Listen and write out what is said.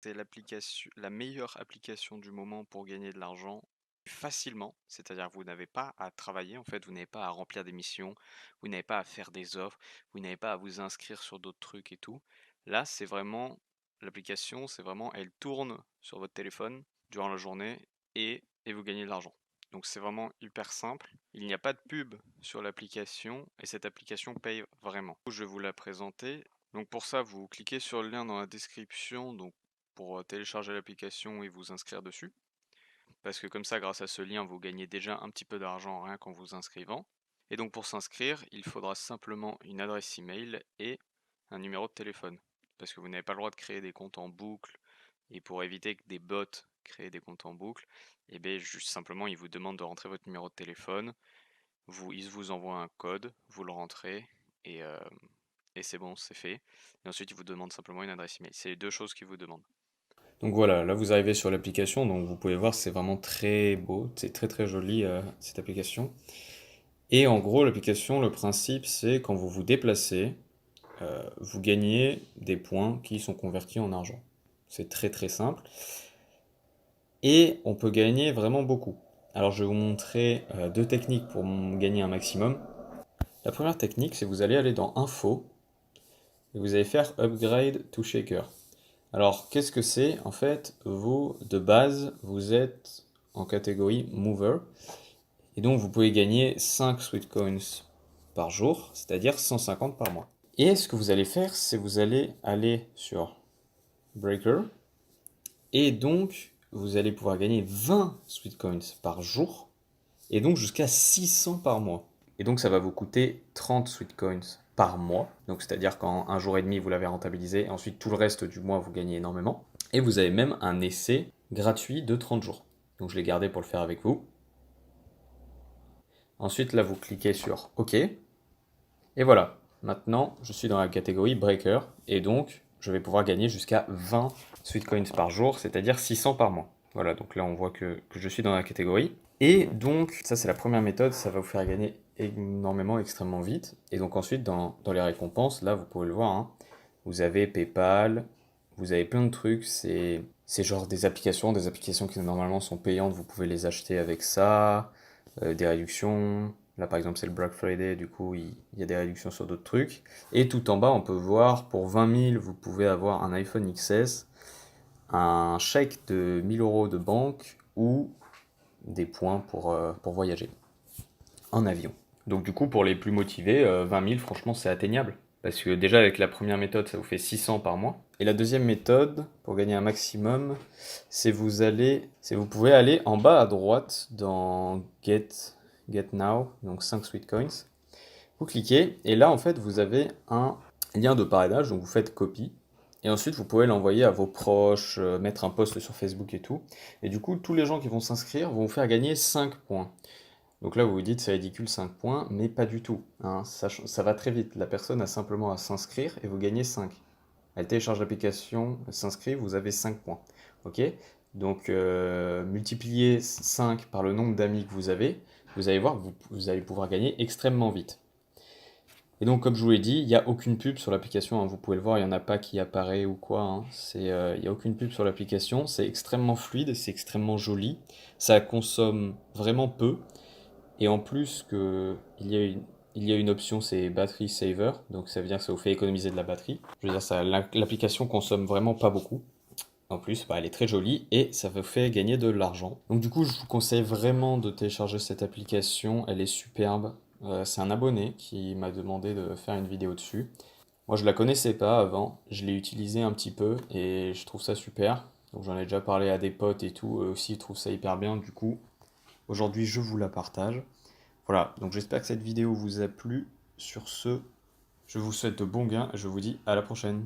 C'est la meilleure application du moment pour gagner de l'argent facilement. C'est-à-dire que vous n'avez pas à travailler, en fait, vous n'avez pas à remplir des missions, vous n'avez pas à faire des offres, vous n'avez pas à vous inscrire sur d'autres trucs et tout. Là, c'est vraiment l'application, c'est vraiment elle tourne sur votre téléphone durant la journée et vous gagnez de l'argent. Donc c'est vraiment hyper simple. Il n'y a pas de pub sur l'application et cette application paye vraiment. Je vais vous la présenter. Donc pour ça, vous cliquez sur le lien dans la description donc pour télécharger l'application et vous inscrire dessus. Parce que comme ça, grâce à ce lien, vous gagnez déjà un petit peu d'argent rien qu'en vous inscrivant. Et donc pour s'inscrire, il faudra simplement une adresse email et un numéro de téléphone. Parce que vous n'avez pas le droit de créer des comptes en boucle. Et pour éviter que des bots créent des comptes en boucle, et bien juste simplement, ils vous demandent de rentrer votre numéro de téléphone. Ils vous envoient un code, vous le rentrez et, euh, et c'est bon, c'est fait. Et ensuite, ils vous demandent simplement une adresse email. C'est les deux choses qu'ils vous demandent. Donc voilà, là vous arrivez sur l'application, donc vous pouvez voir c'est vraiment très beau, c'est très très joli cette application. Et en gros l'application, le principe c'est quand vous vous déplacez, vous gagnez des points qui sont convertis en argent. C'est très très simple. Et on peut gagner vraiment beaucoup. Alors je vais vous montrer deux techniques pour gagner un maximum. La première technique c'est vous allez aller dans Info et vous allez faire Upgrade to Shaker. Alors, qu'est-ce que c'est? En fait, vous, de base, vous êtes en catégorie Mover, et donc vous pouvez gagner 5 Sweet Coins par jour, c'est-à-dire 150 par mois. Et ce que vous allez faire, c'est vous allez aller sur Breaker, et donc vous allez pouvoir gagner 20 Sweet Coins par jour, et donc jusqu'à 600 par mois. Et donc ça va vous coûter 30 Sweet Coins par mois, donc c'est-à-dire qu'en un jour et demi vous l'avez rentabilisé, et ensuite tout le reste du mois vous gagnez énormément. Et vous avez même un essai gratuit de 30 jours. Donc je l'ai gardé pour le faire avec vous. Ensuite là vous cliquez sur OK. Et voilà, maintenant je suis dans la catégorie Breaker, et donc je vais pouvoir gagner jusqu'à 20 Sweet Coins par jour, c'est-à-dire 600 par mois. Voilà, donc là on voit que je suis dans la catégorie. Et donc ça c'est la première méthode, ça va vous faire gagner énormément, extrêmement vite. Et donc ensuite dans les récompenses, là vous pouvez le voir, hein, vous avez PayPal, vous avez plein de trucs, c'est genre des applications qui normalement sont payantes, vous pouvez les acheter avec ça, des réductions. Là par exemple c'est le Black Friday, du coup il y a des réductions sur d'autres trucs. Et tout en bas on peut voir pour 20 000 vous pouvez avoir un iPhone XS, un chèque de 1000 euros de banque ou des points pour voyager en avion. Donc du coup, pour les plus motivés, 20 000, franchement, c'est atteignable. Parce que déjà, avec la première méthode, ça vous fait 600 par mois. Et la deuxième méthode, pour gagner un maximum, c'est vous pouvez aller en bas à droite dans Get Now, donc 5 Sweet Coins. Vous cliquez, et là, en fait, vous avez un lien de parrainage, donc vous faites copie. Et ensuite, vous pouvez l'envoyer à vos proches, mettre un post sur Facebook et tout. Et du coup, tous les gens qui vont s'inscrire vont vous faire gagner 5 points. Donc là, vous vous dites, c'est ridicule, 5 points, mais pas du tout, hein. Ça va très vite. La personne a simplement à s'inscrire et vous gagnez 5. Elle télécharge l'application, elle s'inscrit, vous avez 5 points. Ok? Donc, multipliez 5 par le nombre d'amis que vous allez voir que vous allez pouvoir gagner extrêmement vite. Et donc, comme je vous l'ai dit, il n'y a aucune pub sur l'application, hein. Vous pouvez le voir, il n'y en a pas qui apparaît ou quoi, hein. Il n'y a aucune pub sur l'application. C'est extrêmement fluide, c'est extrêmement joli. Ça consomme vraiment peu. Et en plus il y a une option, c'est battery saver, donc ça veut dire que ça vous fait économiser de la batterie. Je veux dire, l'application consomme vraiment pas beaucoup. En plus, bah, elle est très jolie et ça vous fait gagner de l'argent. Donc du coup, je vous conseille vraiment de télécharger cette application, elle est superbe. C'est un abonné qui m'a demandé de faire une vidéo dessus. Moi, je la connaissais pas avant, je l'ai utilisée un petit peu et je trouve ça super. Donc j'en ai déjà parlé à des potes et tout, eux aussi ils trouvent ça hyper bien. Du coup, aujourd'hui, je vous la partage. Voilà, donc j'espère que cette vidéo vous a plu. Sur ce, je vous souhaite de bons gains et je vous dis à la prochaine.